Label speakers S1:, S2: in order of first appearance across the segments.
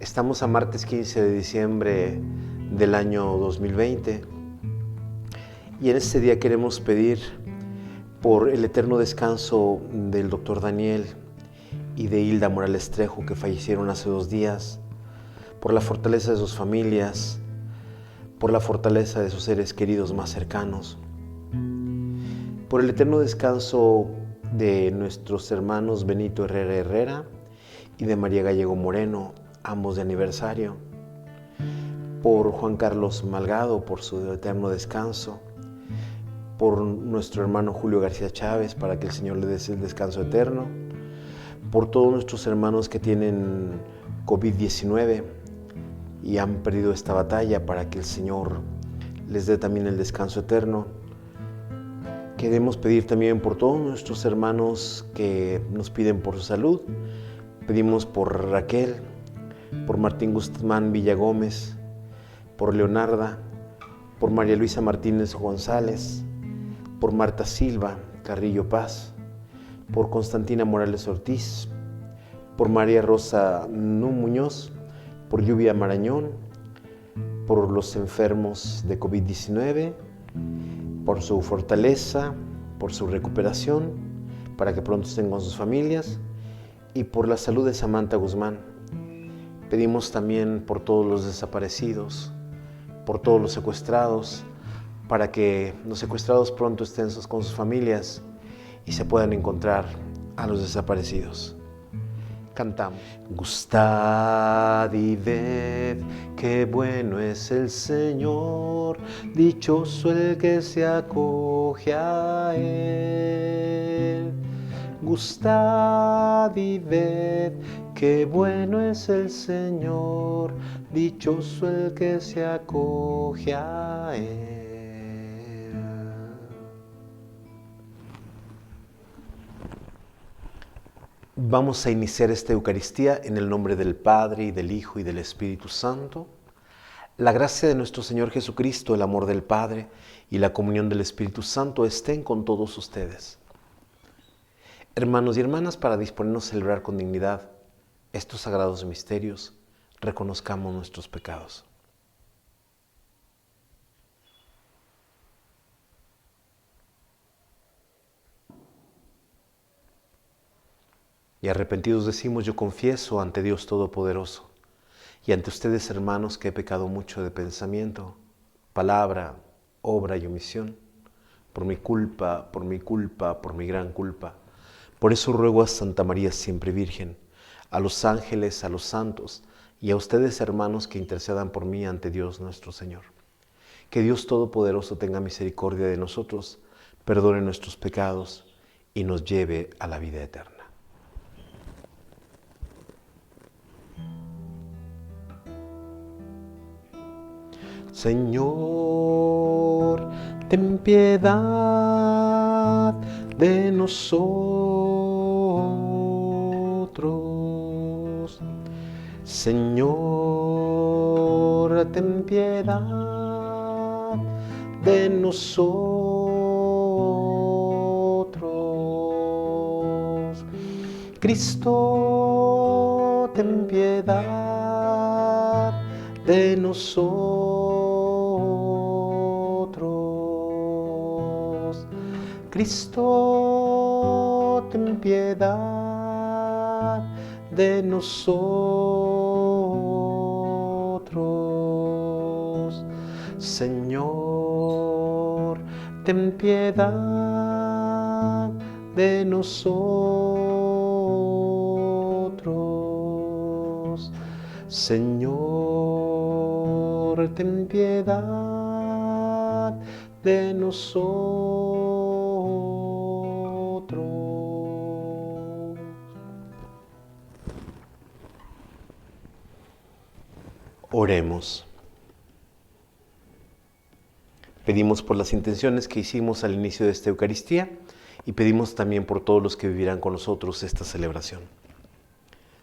S1: Estamos a martes 15 de diciembre del año 2020 y en este día queremos pedir por el eterno descanso del doctor Daniel y de Hilda Morales Trejo, que fallecieron hace 2 días, por la fortaleza de sus familias, por la fortaleza de sus seres queridos más cercanos, por el eterno descanso de nuestros hermanos Benito Herrera Herrera y de María Gallego Moreno, ambos de aniversario, por Juan Carlos Malgado, por su eterno descanso, por nuestro hermano Julio García Chávez, para que el Señor le dé el descanso eterno, por todos nuestros hermanos que tienen COVID-19 y han perdido esta batalla, para que el Señor les dé también el descanso eterno. Queremos pedir también por todos nuestros hermanos que nos piden por su salud. Pedimos por Raquel, por Martín Guzmán Villagómez, por Leonarda, por María Luisa Martínez González, por Marta Silva Carrillo Paz, por Constantina Morales Ortiz, por María Rosa Nú Muñoz, por Lluvia Marañón, por los enfermos de COVID-19, por su fortaleza, por su recuperación, para que pronto estén con sus familias, y por la salud de Samantha Guzmán. Pedimos también por todos los desaparecidos, por todos los secuestrados, para que los secuestrados pronto estén con sus familias y se puedan encontrar a los desaparecidos. Cantamos. Gustad y ved qué bueno es el Señor, dichoso el que se acoge a Él. Gustad y ved qué bueno es el Señor, dichoso el que se acoge a Él. Vamos a iniciar esta Eucaristía en el nombre del Padre, y del Hijo, y del Espíritu Santo. La gracia de nuestro Señor Jesucristo, el amor del Padre y la comunión del Espíritu Santo estén con todos ustedes. Hermanos y hermanas, para disponernos a celebrar con dignidad estos sagrados misterios, reconozcamos nuestros pecados. Y arrepentidos decimos: yo confieso ante Dios Todopoderoso y ante ustedes, hermanos, que he pecado mucho de pensamiento, palabra, obra y omisión, por mi culpa, por mi gran culpa. Por eso ruego a Santa María siempre Virgen, a los ángeles, a los santos y a ustedes, hermanos, que intercedan por mí ante Dios nuestro Señor. Que Dios Todopoderoso tenga misericordia de nosotros, perdone nuestros pecados y nos lleve a la vida eterna. Señor, ten piedad de nosotros. Señor, ten piedad de nosotros. Cristo, ten piedad de nosotros. Cristo, ten piedad de nosotros. Señor, ten piedad de nosotros. Señor, ten piedad de nosotros. Oremos. Pedimos por las intenciones que hicimos al inicio de esta Eucaristía y pedimos también por todos los que vivirán con nosotros esta celebración.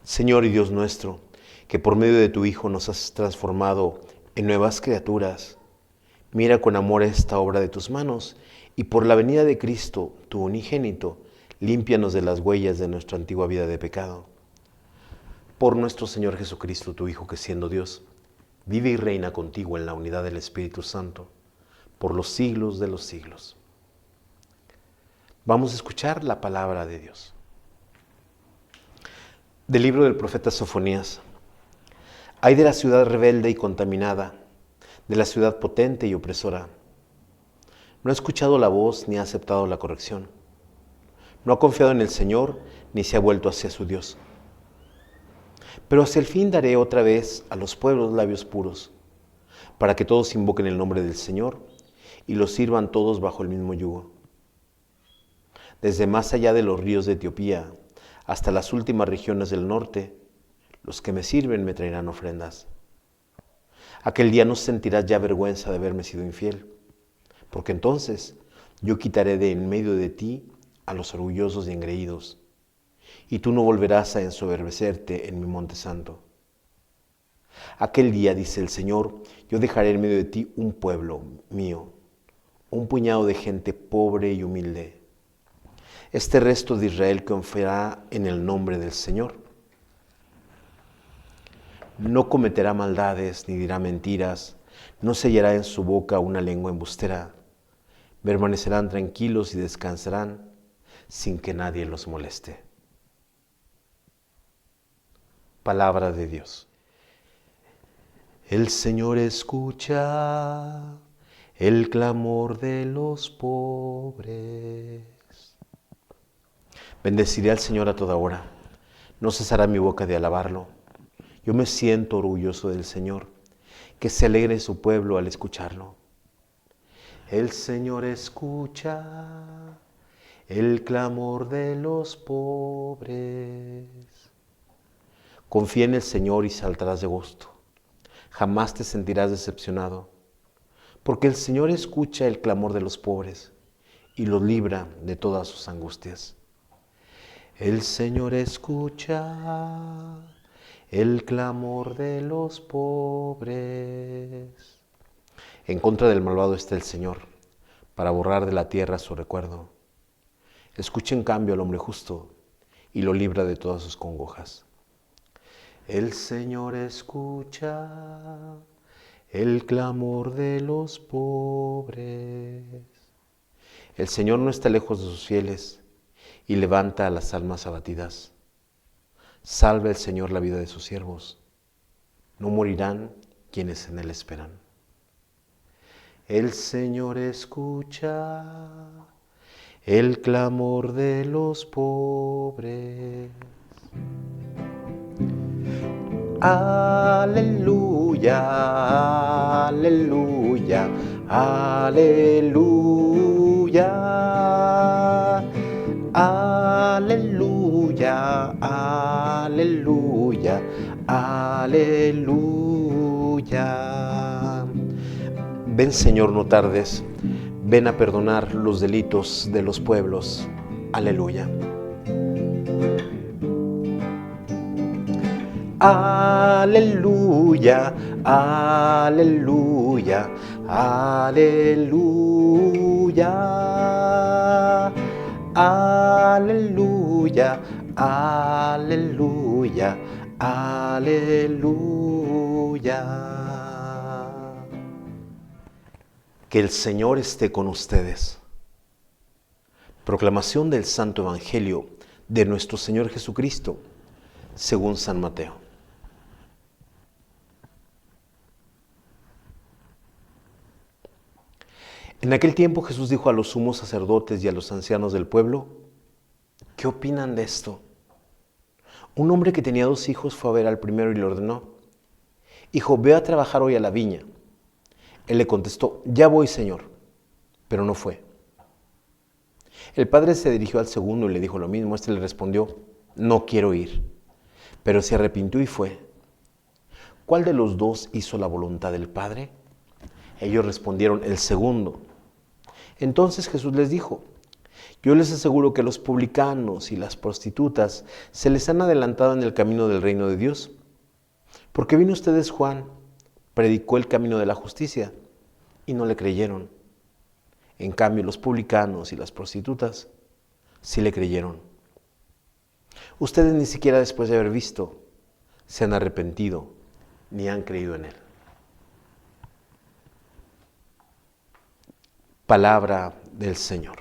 S1: Señor y Dios nuestro, que por medio de tu Hijo nos has transformado en nuevas criaturas, mira con amor esta obra de tus manos y por la venida de Cristo, tu unigénito, límpianos de las huellas de nuestra antigua vida de pecado. por nuestro Señor Jesucristo, tu Hijo, que siendo Dios, vive y reina contigo en la unidad del Espíritu Santo, por los siglos de los siglos. Vamos a escuchar la palabra de Dios. Del libro del profeta Sofonías. Ay de la ciudad rebelde y contaminada, de la ciudad potente y opresora. No ha escuchado la voz ni ha aceptado la corrección. No ha confiado en el Señor ni se ha vuelto hacia su Dios. Pero hacia el fin daré otra vez a los pueblos labios puros, para que todos invoquen el nombre del Señor y los sirvan todos bajo el mismo yugo. Desde más allá de los ríos de Etiopía hasta las últimas regiones del norte, los que me sirven me traerán ofrendas. Aquel día no sentirás ya vergüenza de haberme sido infiel, porque entonces yo quitaré de en medio de ti a los orgullosos y engreídos, y tú no volverás a ensoberbecerte en mi monte santo. Aquel día, dice el Señor, yo dejaré en medio de ti un pueblo mío, un puñado de gente pobre y humilde. Este resto de Israel confiará en el nombre del Señor. No cometerá maldades ni dirá mentiras, no sellará en su boca una lengua embustera. Permanecerán tranquilos y descansarán sin que nadie los moleste. Palabra de Dios. El Señor escucha el clamor de los pobres. Bendeciré al Señor a toda hora, no cesará mi boca de alabarlo. Yo me siento orgulloso del Señor, que se alegre su pueblo al escucharlo. El Señor escucha el clamor de los pobres. Confía en el Señor y saltarás de gusto. Jamás te sentirás decepcionado, porque el Señor escucha el clamor de los pobres y los libra de todas sus angustias. El Señor escucha el clamor de los pobres. En contra del malvado está el Señor, para borrar de la tierra su recuerdo. Escucha en cambio al hombre justo y lo libra de todas sus congojas. El Señor escucha el clamor de los pobres. El Señor no está lejos de sus fieles y levanta a las almas abatidas. Salve el Señor la vida de sus siervos. No morirán quienes en Él esperan. El Señor escucha el clamor de los pobres. Aleluya, aleluya, aleluya. Aleluya, aleluya, aleluya. Ven, Señor, no tardes. Ven a perdonar los delitos de los pueblos. Aleluya. Aleluya, aleluya, aleluya. Aleluya, aleluya, aleluya. Que el Señor esté con ustedes. Proclamación del Santo Evangelio de nuestro Señor Jesucristo, según San Mateo. En aquel tiempo Jesús dijo a los sumos sacerdotes y a los ancianos del pueblo: ¿qué opinan de esto? Un hombre que tenía 2 hijos fue a ver al primero y le ordenó: Hijo, ve a trabajar hoy a la viña. Él le contestó: ya voy, Señor. Pero no fue. El padre se dirigió al segundo y le dijo lo mismo. Este le respondió: no quiero ir. Pero se arrepintió y fue. ¿Cuál de los 2 hizo la voluntad del Padre? Ellos respondieron: el segundo. Entonces Jesús les dijo: yo les aseguro que los publicanos y las prostitutas se les han adelantado en el camino del reino de Dios. Porque vino ustedes Juan, predicó el camino de la justicia, y no le creyeron. En cambio, los publicanos y las prostitutas sí le creyeron. Ustedes ni siquiera después de haber visto se han arrepentido ni han creído en Él. Palabra del Señor.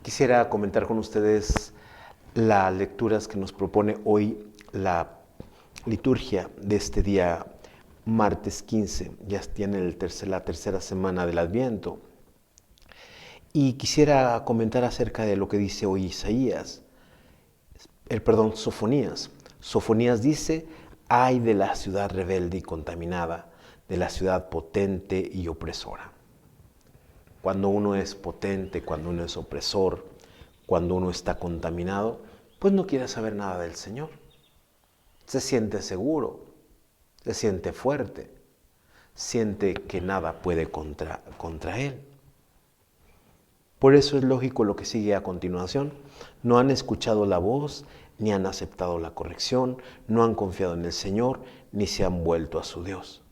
S1: Quisiera comentar con ustedes las lecturas que nos propone hoy la liturgia de este día martes 15. Ya tiene la tercera semana del Adviento. Y quisiera comentar acerca de lo que dice hoy Sofonías. Sofonías dice: ay de la ciudad rebelde y contaminada, de la ciudad potente y opresora. Cuando uno es potente, cuando uno es opresor, cuando uno está contaminado, pues no quiere saber nada del Señor. Se siente seguro, se siente fuerte, siente que nada puede contra Él. Por eso es lógico lo que sigue a continuación. No han escuchado la voz, ni han aceptado la corrección, no han confiado en el Señor, ni se han vuelto a su Dios.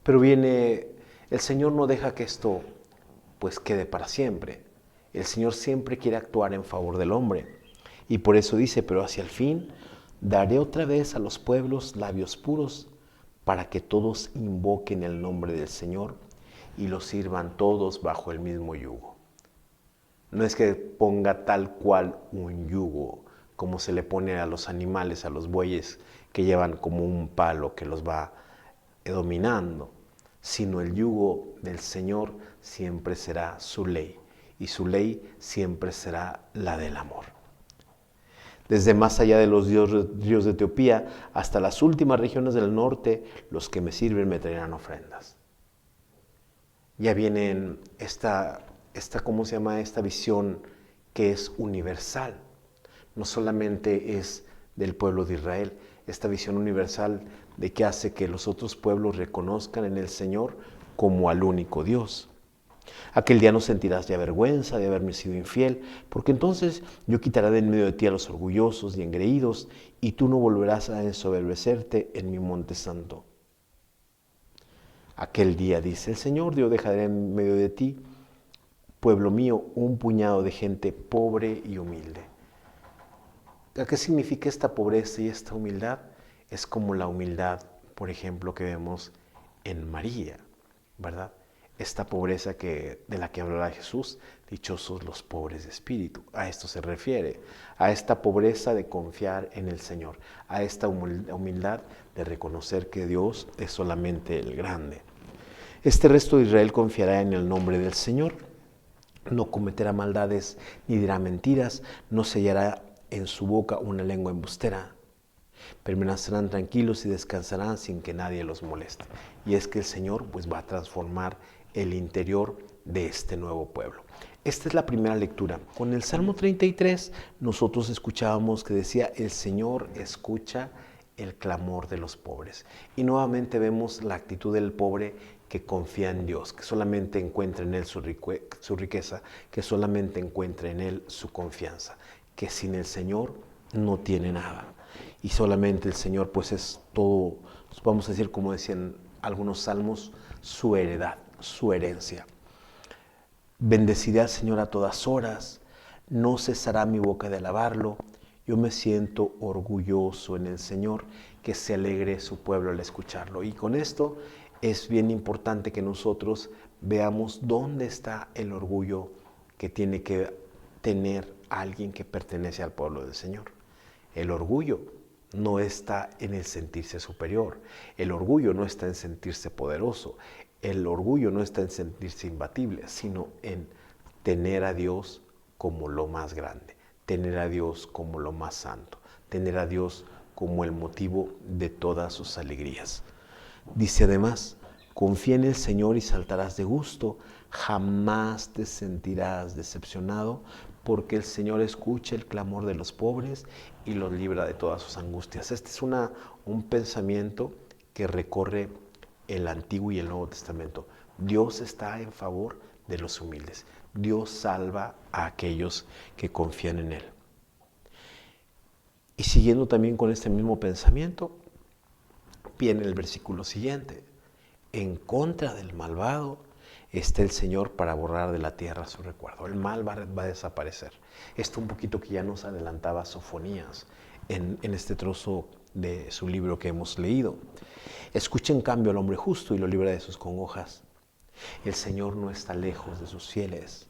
S1: Pero el Señor no deja que esto pues quede para siempre. El Señor siempre quiere actuar en favor del hombre. Y por eso dice: pero hacia el fin daré otra vez a los pueblos labios puros, para que todos invoquen el nombre del Señor y los sirvan todos bajo el mismo yugo. No es que ponga tal cual un yugo, como se le pone a los animales, a los bueyes, que llevan como un palo que los va dominando, sino el yugo del Señor siempre será su ley, y su ley siempre será la del amor. Desde más allá de los ríos de Etiopía hasta las últimas regiones del norte, los que me sirven me traerán ofrendas. Ya viene esta visión que es universal. No solamente es del pueblo de Israel, esta visión universal de que hace que los otros pueblos reconozcan en el Señor como al único Dios. Aquel día no sentirás ya vergüenza de haberme sido infiel, porque entonces yo quitaré de en medio de ti a los orgullosos y engreídos, y tú no volverás a ensoberbecerte en mi monte santo. Aquel día, dice el Señor, yo dejaré en medio de ti, pueblo mío, un puñado de gente pobre y humilde. ¿Qué significa esta pobreza y esta humildad? Es como la humildad, por ejemplo, que vemos en María, ¿verdad? Esta pobreza de la que hablará Jesús: dichosos los pobres de espíritu. A esto se refiere, a esta pobreza de confiar en el Señor, a esta humildad de reconocer que Dios es solamente el grande. Este resto de Israel confiará en el nombre del Señor, no cometerá maldades ni dirá mentiras, no sellará en su boca una lengua embustera. Permanecerán tranquilos y descansarán sin que nadie los moleste. Y es que el Señor pues va a transformar el interior de este nuevo pueblo. Esta es la primera lectura. Con el Salmo 33 nosotros escuchábamos que decía: el Señor escucha el clamor de los pobres. Y nuevamente vemos la actitud del pobre que confía en Dios, que solamente encuentra en Él su riqueza, que solamente encuentra en Él su confianza, que sin el Señor no tiene nada. Y solamente el Señor pues es todo, vamos a decir, como decían algunos salmos, su heredad, su herencia. Bendeciré al Señor a todas horas, no cesará mi boca de alabarlo. Yo me siento orgulloso en el Señor, que se alegre su pueblo al escucharlo. Y con esto es bien importante que nosotros veamos dónde está el orgullo que tiene que tener alguien que pertenece al pueblo del Señor. El orgullo no está en el sentirse superior, el orgullo no está en sentirse poderoso, el orgullo no está en sentirse imbatible, sino en tener a Dios como lo más grande, tener a Dios como lo más santo, tener a Dios como el motivo de todas sus alegrías. Dice además: confía en el Señor y saltarás de gusto, jamás te sentirás decepcionado, porque el Señor escucha el clamor de los pobres y los libra de todas sus angustias. Este es un pensamiento que recorre el Antiguo y el Nuevo Testamento. Dios está en favor de los humildes. Dios salva a aquellos que confían en Él. Y siguiendo también con este mismo pensamiento, viene el versículo siguiente: en contra del malvado está el Señor para borrar de la tierra su recuerdo. El mal va a desaparecer. Esto un poquito que ya nos adelantaba Sofonías en este trozo de su libro que hemos leído. Escucha en cambio al hombre justo y lo libra de sus congojas. El Señor no está lejos de sus fieles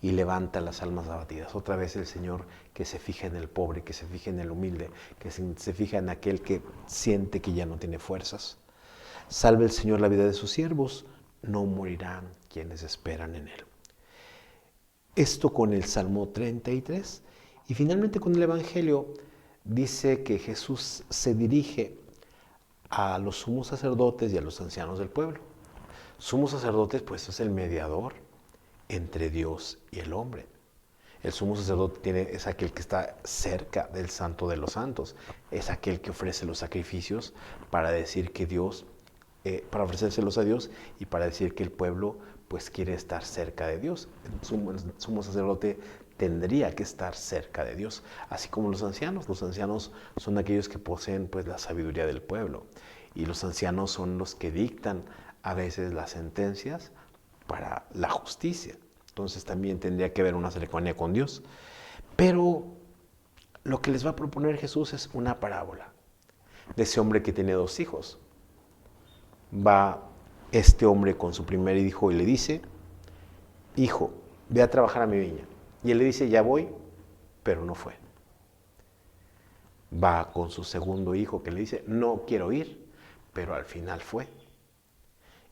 S1: y levanta las almas abatidas. Otra vez el Señor que se fija en el pobre, que se fija en el humilde, que se fija en aquel que siente que ya no tiene fuerzas. Salve el Señor la vida de sus siervos, no morirán quienes esperan en Él. Esto con el Salmo 33 y finalmente con el Evangelio dice que Jesús se dirige a los sumos sacerdotes y a los ancianos del pueblo. Sumo sacerdote pues es el mediador entre Dios y el hombre. El sumo sacerdote es aquel que está cerca del Santo de los Santos, es aquel que ofrece los sacrificios para decir que Dios, para ofrecérselos a Dios y para decir que el pueblo pues quiere estar cerca de Dios. El sumo sacerdote tendría que estar cerca de Dios, así como los ancianos. Los ancianos son aquellos que poseen pues la sabiduría del pueblo y los ancianos son los que dictan a veces las sentencias para la justicia. Entonces también tendría que haber una cercanía con Dios. Pero lo que les va a proponer Jesús es una parábola de ese hombre que tiene 2 hijos. Va este hombre con su primer hijo y le dice: hijo, ve a trabajar a mi viña. Y él le dice: ya voy, pero no fue. Va con su segundo hijo que le dice: no quiero ir, pero al final fue.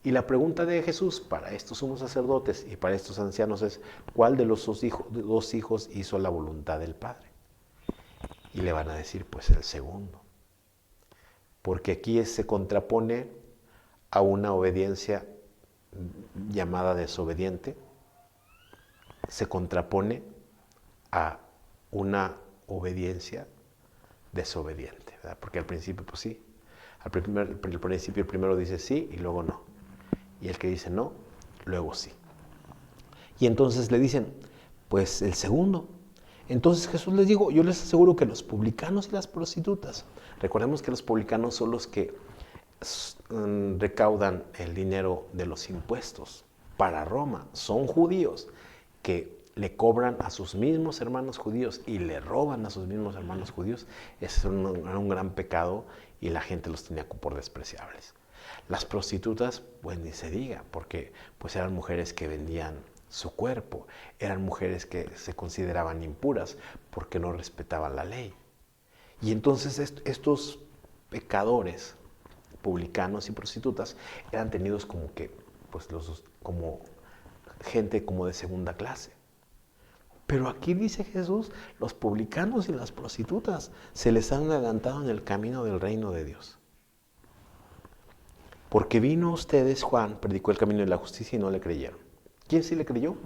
S1: Y la pregunta de Jesús para estos sumos sacerdotes y para estos ancianos es: ¿cuál de los 2 hijos hizo la voluntad del Padre? Y le van a decir: pues el segundo. Porque aquí se contrapone a una obediencia llamada desobediente, se contrapone a una obediencia desobediente, ¿verdad? Porque al principio pues sí, al principio el primero dice sí y luego no. Y el que dice no, luego sí. Y entonces le dicen: pues el segundo. Entonces Jesús les dijo: yo les aseguro que los publicanos y las prostitutas, recordemos que los publicanos son los que recaudan el dinero de los impuestos para Roma, son judíos que le cobran a sus mismos hermanos judíos y le roban a sus mismos hermanos judíos. Ese era un gran pecado y la gente los tenía por despreciables. Las prostitutas, pues ni se diga, porque pues eran mujeres que vendían su cuerpo, eran mujeres que se consideraban impuras porque no respetaban la ley. Y entonces estos pecadores, publicanos y prostitutas, eran tenidos como que, pues como gente como de segunda clase. Pero aquí dice Jesús: los publicanos y las prostitutas se les han adelantado en el camino del reino de Dios. Porque vino a ustedes, Juan, predicó el camino de la justicia y no le creyeron. ¿Quién sí le creyó?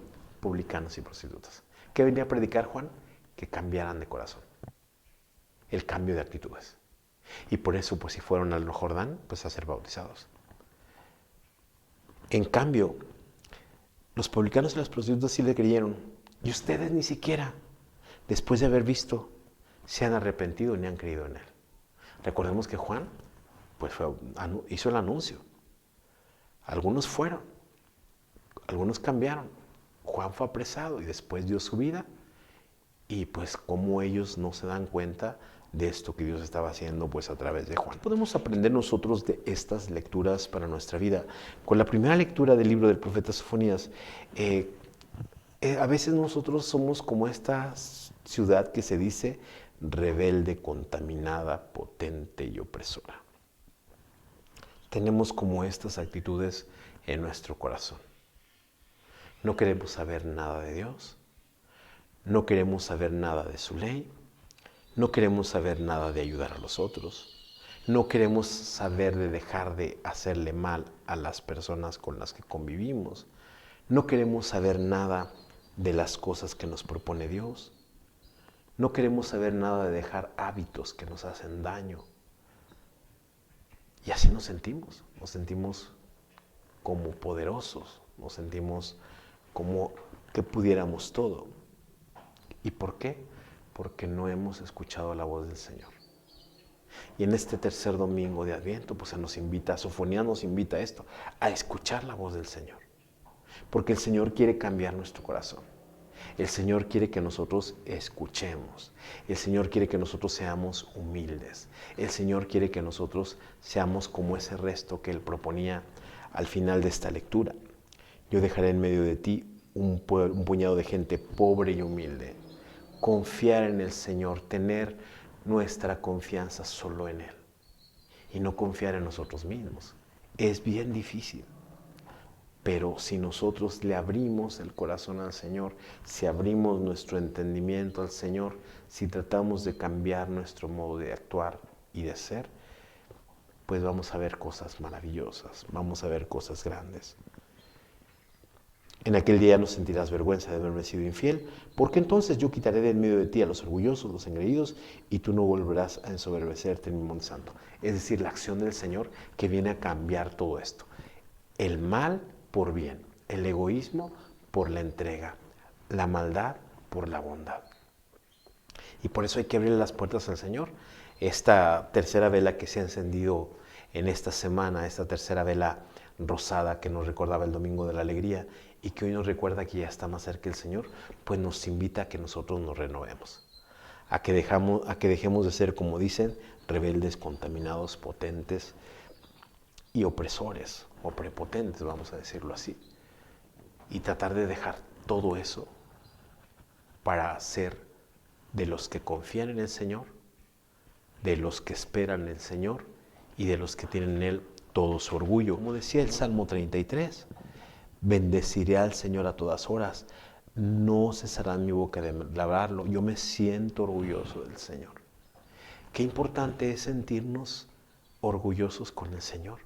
S1: Publicanos y prostitutas. ¿Qué venía a predicar Juan? Que cambiaran de corazón. El cambio de actitudes. Y por eso, pues si fueron al Jordán, pues a ser bautizados. En cambio, los publicanos y las prostitutas sí le creyeron. Y ustedes ni siquiera, después de haber visto, se han arrepentido ni han creído en él. Recordemos que Juan pues hizo el anuncio. Algunos fueron, algunos cambiaron. Juan fue apresado y después dio su vida. Y pues como ellos no se dan cuenta de esto que Dios estaba haciendo pues a través de Juan. Podemos aprender nosotros de estas lecturas para nuestra vida. Con la primera lectura del libro del profeta Sofonías, a veces nosotros somos como esta ciudad que se dice rebelde, contaminada, potente y opresora. Tenemos como estas actitudes en nuestro corazón. No queremos saber nada de Dios, no queremos saber nada de su ley, no queremos saber nada de ayudar a los otros, no queremos saber de dejar de hacerle mal a las personas con las que convivimos, no queremos saber nada de las cosas que nos propone Dios, no queremos saber nada de dejar hábitos que nos hacen daño. Y así nos sentimos como poderosos, nos sentimos como que pudiéramos todo. ¿Y por qué? Porque no hemos escuchado la voz del Señor. Y en este tercer domingo de Adviento, pues se nos invita, Sofonías nos invita a esto, a escuchar la voz del Señor. Porque el Señor quiere cambiar nuestro corazón. El Señor quiere que nosotros escuchemos. El Señor quiere que nosotros seamos humildes. El Señor quiere que nosotros seamos como ese resto que Él proponía al final de esta lectura. Yo dejaré en medio de ti un puñado de gente pobre y humilde. Confiar en el Señor, tener nuestra confianza solo en Él y no confiar en nosotros mismos. Es bien difícil. Pero si nosotros le abrimos el corazón al Señor, si abrimos nuestro entendimiento al Señor, si tratamos de cambiar nuestro modo de actuar y de ser, pues vamos a ver cosas maravillosas, vamos a ver cosas grandes. En aquel día no sentirás vergüenza de haberme sido infiel, porque entonces yo quitaré de en medio de ti a los orgullosos, los engreídos, y tú no volverás a ensoberbecerte en mi monte santo. Es decir, la acción del Señor que viene a cambiar todo esto. El mal por bien, el egoísmo por la entrega, la maldad por la bondad. Y por eso hay que abrirle las puertas al Señor. Esta tercera vela que se ha encendido en esta semana, esta tercera vela rosada que nos recordaba el Domingo de la Alegría y que hoy nos recuerda que ya está más cerca el Señor, pues nos invita a que nosotros nos renovemos, a que dejemos de ser, como dicen, rebeldes, contaminados, potentes y opresores o prepotentes, vamos a decirlo así, y tratar de dejar todo eso para ser de los que confían en el Señor, de los que esperan en el Señor y de los que tienen en Él todo su orgullo. Como decía el Salmo 33, bendeciré al Señor a todas horas, no cesará mi boca de alabarlo. Yo me siento orgulloso del Señor. Qué importante es sentirnos orgullosos con el Señor.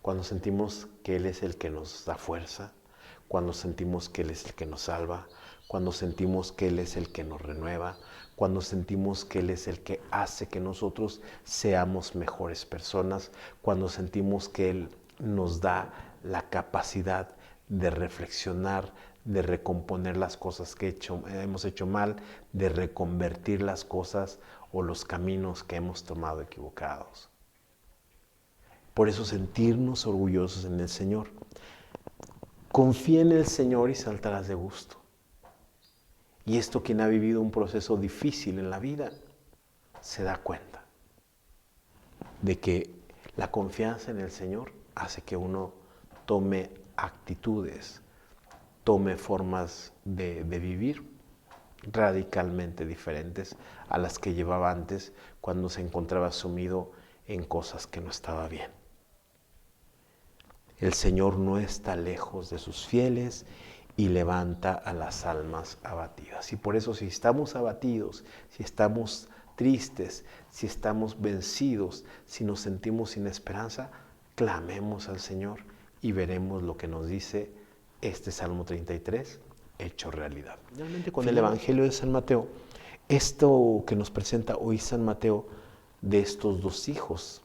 S1: Cuando sentimos que Él es el que nos da fuerza, cuando sentimos que Él es el que nos salva, cuando sentimos que Él es el que nos renueva, cuando sentimos que Él es el que hace que nosotros seamos mejores personas, cuando sentimos que Él nos da la capacidad de reflexionar, de recomponer las cosas que hemos hecho mal, de reconvertir las cosas o los caminos que hemos tomado equivocados. Por eso sentirnos orgullosos en el Señor. Confía en el Señor y saltarás de gusto. Y esto, quien ha vivido un proceso difícil en la vida se da cuenta de que la confianza en el Señor hace que uno tome actitudes, tome formas de vivir radicalmente diferentes a las que llevaba antes cuando se encontraba sumido en cosas que no estaba bien. El Señor no está lejos de sus fieles y levanta a las almas abatidas. Y por eso, si estamos abatidos, si estamos tristes, si estamos vencidos, si nos sentimos sin esperanza, clamemos al Señor y veremos lo que nos dice este Salmo 33 hecho realidad. Finalmente, con el Evangelio de San Mateo, esto que nos presenta hoy San Mateo de estos dos hijos.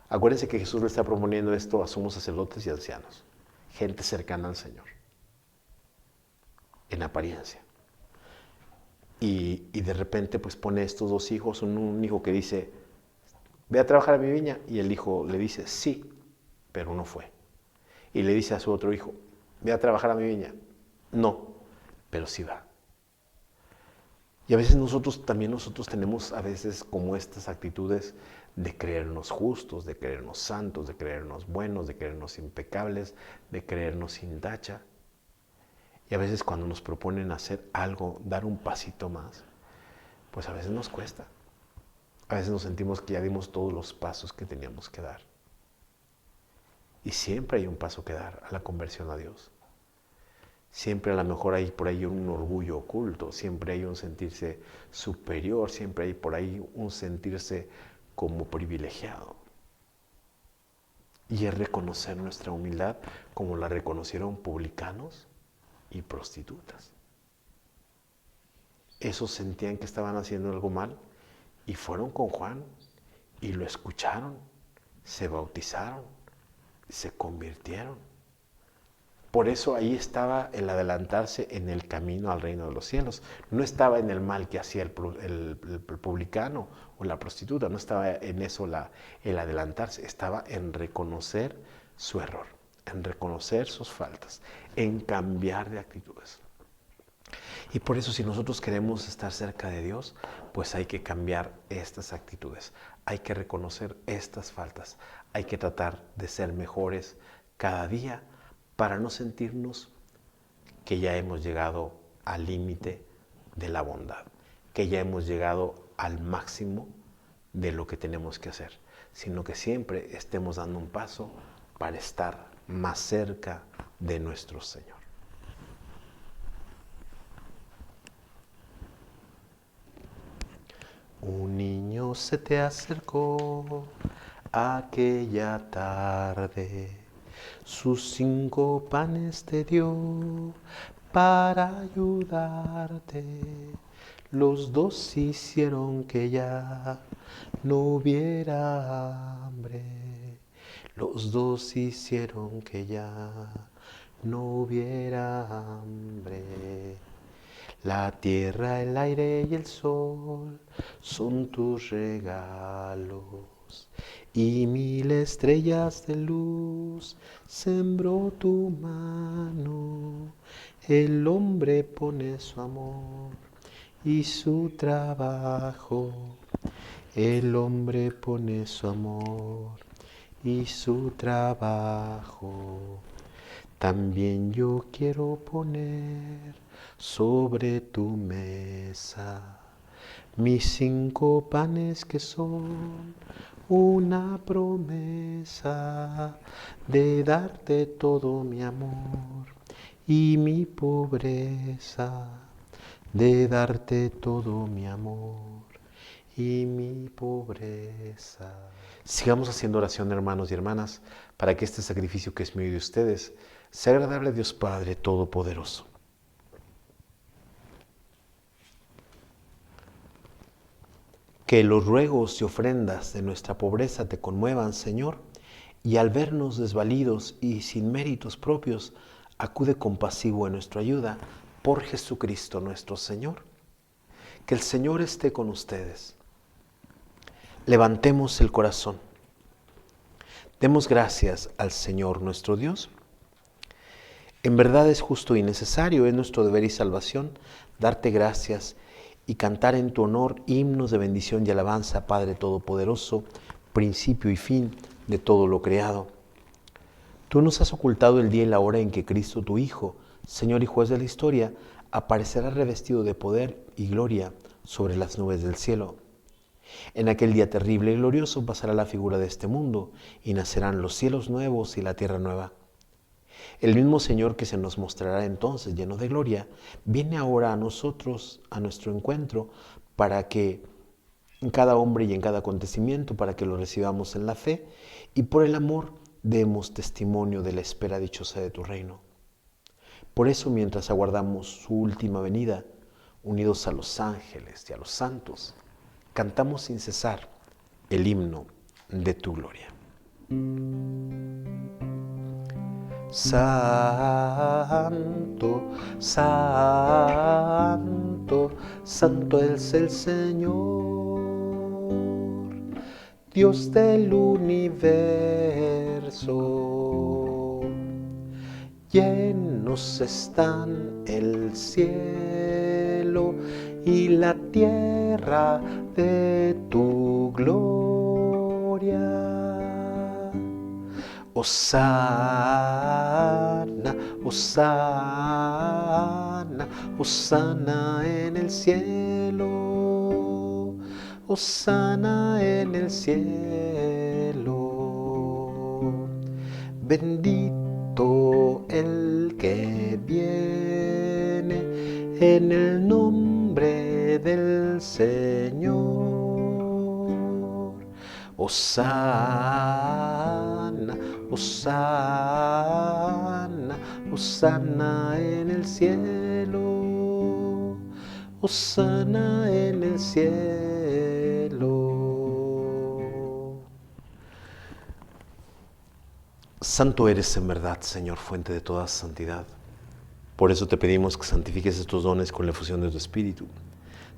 S1: Acuérdense que Jesús le está proponiendo esto a sumos sacerdotes y ancianos, gente cercana al Señor, en apariencia. Y de repente pues pone estos dos hijos, un hijo que dice, ve a trabajar a mi viña, y el hijo le dice, sí, pero no fue. Y le dice a su otro hijo, ve a trabajar a mi viña, no, pero sí va. Y a veces nosotros tenemos a veces como estas actitudes de creernos justos, de creernos santos, de creernos buenos, de creernos impecables, de creernos sin tacha. Y a veces cuando nos proponen hacer algo, dar un pasito más, pues a veces nos cuesta. A veces nos sentimos que ya dimos todos los pasos que teníamos que dar. Y siempre hay un paso que dar a la conversión a Dios. Siempre a lo mejor hay por ahí un orgullo oculto, siempre hay un sentirse superior, siempre hay por ahí un sentirse como privilegiado. Y es reconocer nuestra humildad como la reconocieron publicanos y prostitutas. Esos sentían que estaban haciendo algo mal y fueron con Juan y lo escucharon, se bautizaron, se convirtieron. Por eso ahí estaba el adelantarse en el camino al reino de los cielos. No estaba en el mal que hacía el publicano o la prostituta, no estaba en eso el adelantarse, estaba en reconocer su error, en reconocer sus faltas, en cambiar de actitudes. Y por eso si nosotros queremos estar cerca de Dios, pues hay que cambiar estas actitudes, hay que reconocer estas faltas, hay que tratar de ser mejores cada día para no sentirnos que ya hemos llegado al límite de la bondad, que ya hemos llegado al máximo de lo que tenemos que hacer, sino que siempre estemos dando un paso para estar más cerca de nuestro Señor. Un niño se te acercó aquella tarde, sus 5 panes te dio para ayudarte. Los 2 hicieron que ya no hubiera hambre. Los 2 hicieron que ya no hubiera hambre. La tierra, el aire y el sol son tus regalos, y 1000 estrellas de luz sembró tu mano. El hombre pone su amor y su trabajo. El hombre pone su amor y su trabajo. También yo quiero poner sobre tu mesa mis 5 panes que son una promesa de darte todo mi amor y mi pobreza, de darte todo mi amor y mi pobreza. Sigamos haciendo oración, hermanos y hermanas, para que este sacrificio que es mío y de ustedes sea agradable a Dios Padre Todopoderoso. Que los ruegos y ofrendas de nuestra pobreza te conmuevan, Señor, y al vernos desvalidos y sin méritos propios, acude compasivo en nuestra ayuda por Jesucristo nuestro Señor. Que el Señor esté con ustedes. Levantemos el corazón. Demos gracias al Señor nuestro Dios. En verdad es justo y necesario, es nuestro deber y salvación, darte gracias y cantar en tu honor himnos de bendición y alabanza, Padre Todopoderoso, principio y fin de todo lo creado. Tú nos has ocultado el día y la hora en que Cristo, tu Hijo, Señor y Juez de la historia, aparecerá revestido de poder y gloria sobre las nubes del cielo. En aquel día terrible y glorioso pasará la figura de este mundo y nacerán los cielos nuevos y la tierra nueva. El mismo Señor que se nos mostrará entonces lleno de gloria, viene ahora a nosotros, a nuestro encuentro, para que en cada hombre y en cada acontecimiento, para que lo recibamos en la fe y por el amor demos testimonio de la espera dichosa de tu reino. Por eso, mientras aguardamos su última venida, unidos a los ángeles y a los santos, cantamos sin cesar el himno de tu gloria. Santo, santo, santo es el Señor, Dios del universo. Llenos están el cielo y la tierra de tu gloria. Hosana, hosana, hosana en el cielo, hosana en el cielo. Bendito el que viene en el nombre del Señor. Hosana, hosana, hosana en el cielo, hosana en el cielo. Santo eres en verdad, Señor, fuente de toda santidad. Por eso te pedimos que santifiques estos dones con la efusión de tu Espíritu,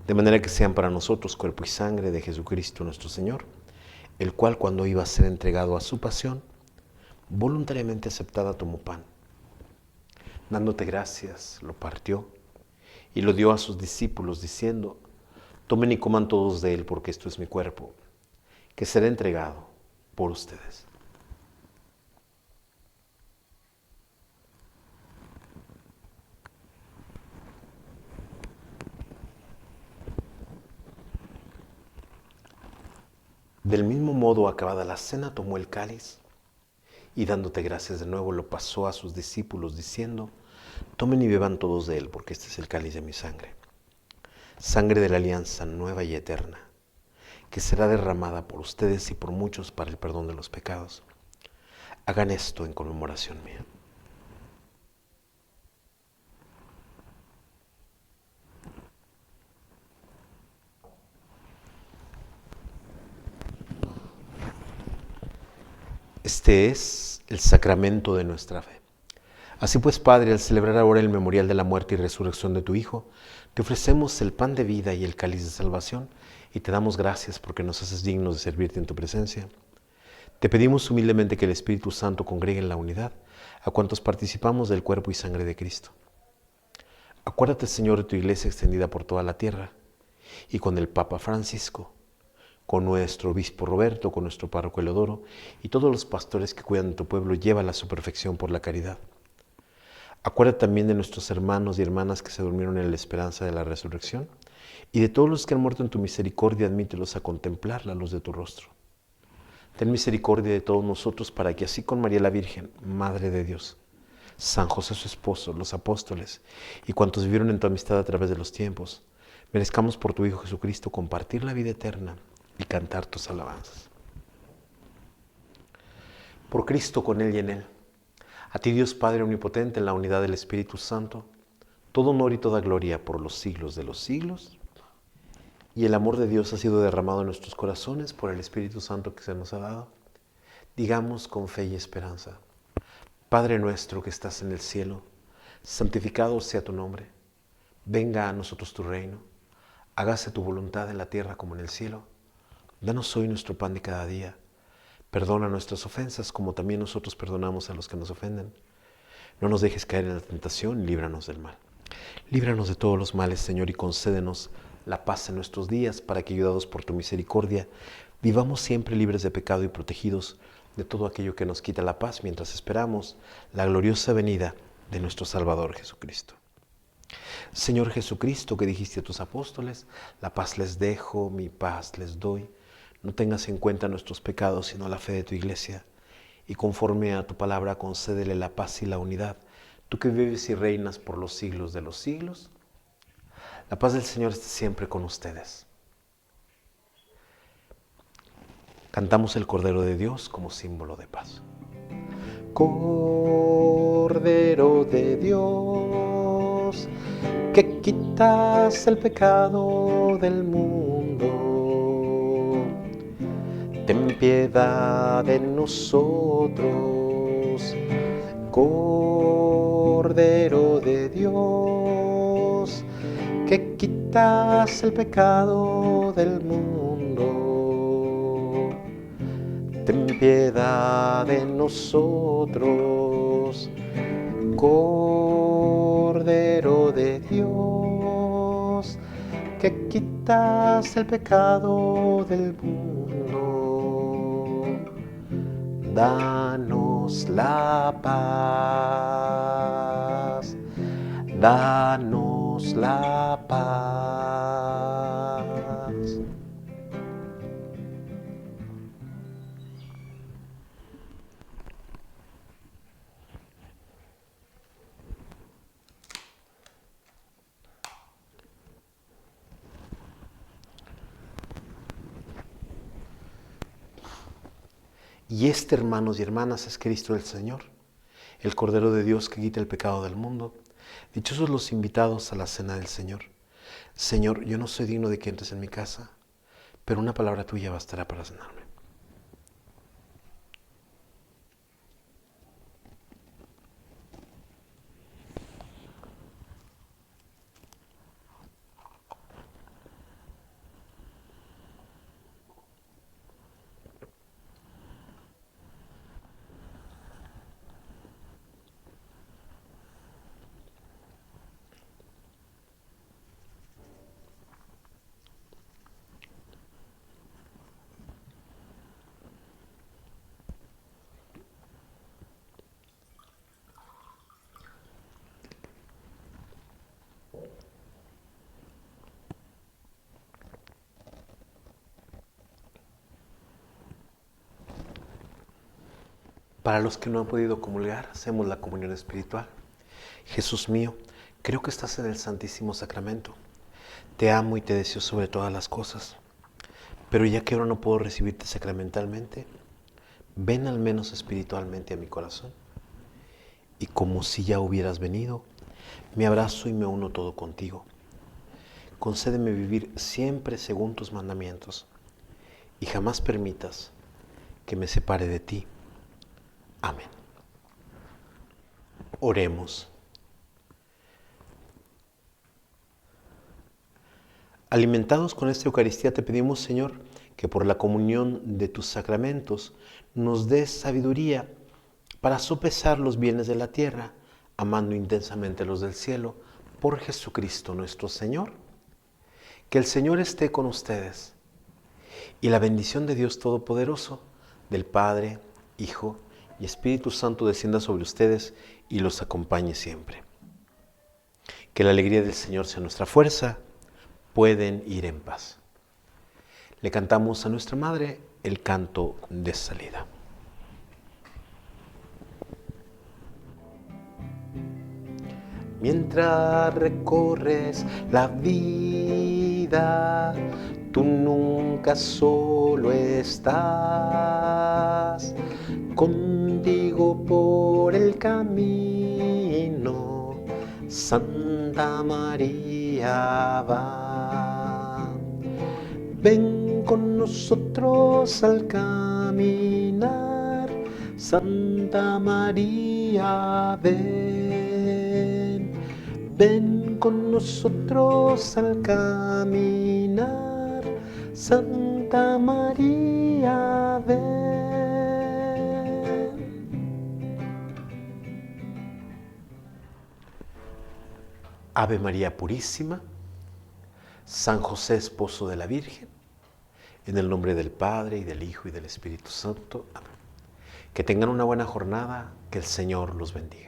S1: de manera que sean para nosotros cuerpo y sangre de Jesucristo nuestro Señor, el cual, cuando iba a ser entregado a su pasión, voluntariamente aceptada, tomó pan. Dándote gracias, lo partió y lo dio a sus discípulos, diciendo: tomen y coman todos de él, porque esto es mi cuerpo, que será entregado por ustedes. Del mismo modo, acabada la cena, tomó el cáliz y dándote gracias de nuevo, lo pasó a sus discípulos, diciendo: tomen y beban todos de él, porque este es el cáliz de mi sangre, sangre de la alianza nueva y eterna, que será derramada por ustedes y por muchos para el perdón de los pecados. Hagan esto en conmemoración mía. Este es el sacramento de nuestra fe. Así pues, Padre, al celebrar ahora el memorial de la muerte y resurrección de tu Hijo, te ofrecemos el pan de vida y el cáliz de salvación, y te damos gracias porque nos haces dignos de servirte en tu presencia. Te pedimos humildemente que el Espíritu Santo congregue en la unidad a cuantos participamos del cuerpo y sangre de Cristo. Acuérdate, Señor, de tu iglesia extendida por toda la tierra, y con el Papa Francisco, con nuestro obispo Roberto, con nuestro párroco Eleodoro, y todos los pastores que cuidan de tu pueblo, llévala a su perfección por la caridad. Acuérdate también de nuestros hermanos y hermanas que se durmieron en la esperanza de la resurrección, y de todos los que han muerto en tu misericordia, admítelos a contemplar la luz de tu rostro. Ten misericordia de todos nosotros, para que así con María la Virgen, Madre de Dios, San José su esposo, los apóstoles, y cuantos vivieron en tu amistad a través de los tiempos, merezcamos por tu Hijo Jesucristo compartir la vida eterna y cantar tus alabanzas. Por Cristo, con Él y en Él, a ti, Dios Padre omnipotente, en la unidad del Espíritu Santo, todo honor y toda gloria por los siglos de los siglos. Y el amor de Dios ha sido derramado en nuestros corazones por el Espíritu Santo que se nos ha dado. Digamos con fe y esperanza: Padre nuestro que estás en el cielo, santificado sea tu nombre. Venga a nosotros tu reino. Hágase tu voluntad en la tierra como en el cielo. Danos hoy nuestro pan de cada día. Perdona nuestras ofensas, como también nosotros perdonamos a los que nos ofenden. No nos dejes caer en la tentación y líbranos del mal. Líbranos de todos los males, Señor, y concédenos la paz en nuestros días, para que, ayudados por tu misericordia, vivamos siempre libres de pecado y protegidos de todo aquello que nos quita la paz, mientras esperamos la gloriosa venida de nuestro Salvador Jesucristo. Señor Jesucristo, que dijiste a tus apóstoles: la paz les dejo, mi paz les doy. No tengas en cuenta nuestros pecados, sino la fe de tu iglesia. Y conforme a tu palabra, concédele la paz y la unidad. Tú que vives y reinas por los siglos de los siglos. La paz del Señor esté siempre con ustedes. Cantamos el Cordero de Dios como símbolo de paz. Cordero de Dios, que quitas el pecado del mundo, ten piedad de nosotros. Cordero de Dios, que quitas el pecado del mundo, ten piedad de nosotros. Cordero de Dios, que quitas el pecado del mundo, danos la paz, danos la paz. Y este, hermanos y hermanas, es Cristo el Señor, el Cordero de Dios que quita el pecado del mundo. Dichosos los invitados a la cena del Señor. Señor, yo no soy digno de que entres en mi casa, pero una palabra tuya bastará para sanarme. Para los que no han podido comulgar, hacemos la comunión espiritual. Jesús mío, creo que estás en el Santísimo Sacramento. Te amo y te deseo sobre todas las cosas. Pero ya que ahora no puedo recibirte sacramentalmente, ven al menos espiritualmente a mi corazón. Y como si ya hubieras venido, me abrazo y me uno todo contigo. Concédeme vivir siempre según tus mandamientos y jamás permitas que me separe de ti. Amén. Oremos. Alimentados con esta Eucaristía te pedimos, Señor, que por la comunión de tus sacramentos nos des sabiduría para sopesar los bienes de la tierra, amando intensamente los del cielo, por Jesucristo nuestro Señor. Que el Señor esté con ustedes y la bendición de Dios Todopoderoso, del Padre, Hijo y Espíritu Santo descienda sobre ustedes y los acompañe siempre. Que la alegría del Señor sea nuestra fuerza. Pueden ir en paz. Le cantamos a nuestra Madre el canto de salida. Mientras recorres la vida, tú nunca solo estás. Contigo por el camino, Santa María va. Ven con nosotros al caminar, Santa María, ven. Ven con nosotros al caminar, Santa María, ven. Ave María Purísima, San José, esposo de la Virgen, en el nombre del Padre, y del Hijo, y del Espíritu Santo. Amén. Que tengan una buena jornada, que el Señor los bendiga.